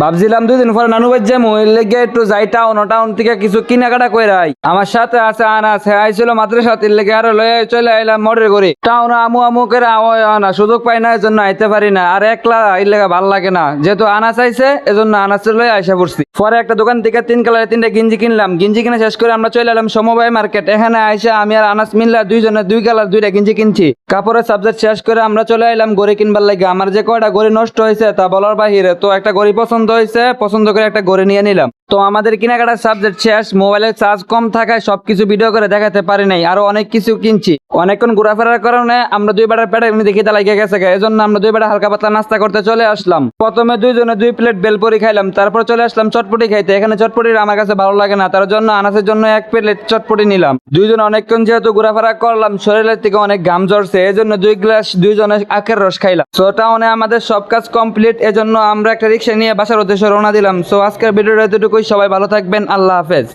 ভাবছিলাম 2 দিন পরে নানু বাড়ি যাবো, এর লেগে একটু যাই টাউন থেকে কিছু কেনাকাটা করে আই। আমার সাথে আছে আনাস, হ্যাঁ আইছিল মাদ্রাসাতে, এর লেগে আরো লয়ে চলে আইলাম মোটরে করে। টাউন আমু করে না সুযোগ পাই না, এজন্য আইতে পারি না। আর একলা এর লেগে ভাল লাগে না, যেহেতু আনাস আইছে এজন্য আনাসের লয়ে আইসা পড়ছি। পরে একটা দোকান থেকে 3 কালারের 3টা গেঞ্জি কিনলাম। গেঞ্জি কিনে শেষ করে আমরা চলে এলাম সমবায় মার্কেট। এখানে আইসা আমি আর আনাস মিল্লা 2 জনে 2 কালার 2টা গেঞ্জি কিনছি। কাপড়ের সাবজেক্ট শেষ করে আমরা চলে এলাম গড়ি কিনবার লাগে। আমার যে কয়টা গড়ি নষ্ট হয়েছে তা বলার বাহিরে, তো একটা গড়ি পছন্দ হয়েছে, পছন্দ করে একটা গড়ি নিয়ে নিলাম। তো আমাদের কেনাকাটার সাবজেক্ট শেষ। মোবাইলের চার্জ কম থাকায় সবকিছু ভিডিও করে দেখাতে পারি নাই। আরো অনেক কিছু কিনছি। অনেকক্ষণ ঘোরাফেরার কারণে আমরা 2 বেটার পেটে এমনি দেখিতে লাগিয়ে গেছে, এজন্য আমরা 2 বেটা হালকা পাতলা নাস্তা করতে চলে আসলাম। প্রথমে 2 জনে 2 প্লেট বেলপুরি খাইলাম, তারপর চলে আসলাম চটপটি খাইতে। এখানে চটপটি আমার কাছে ভালো লাগে না, তার জন্য আনাসের জন্য 1 প্লেট চটপটি নিলাম। 2 জন অনেকক্ষণ যেহেতু ঘোরাফেরা করলাম, শরীরের থেকে অনেক ঘাম ঝরছে, এজন্য 2 গ্লাস 2 জনে আখের রস খাইলাম। সো টাউনে আমাদের সব কাজ কমপ্লিট, এজন্য আমরা একটা রিক্সা নিয়ে বাসার উদ্দেশ্যে রওনা দিলাম। সো আজকের ভিডিওটা এতটুকুই। সবাই ভালো থাকবেন, আল্লাহ হাফেজ।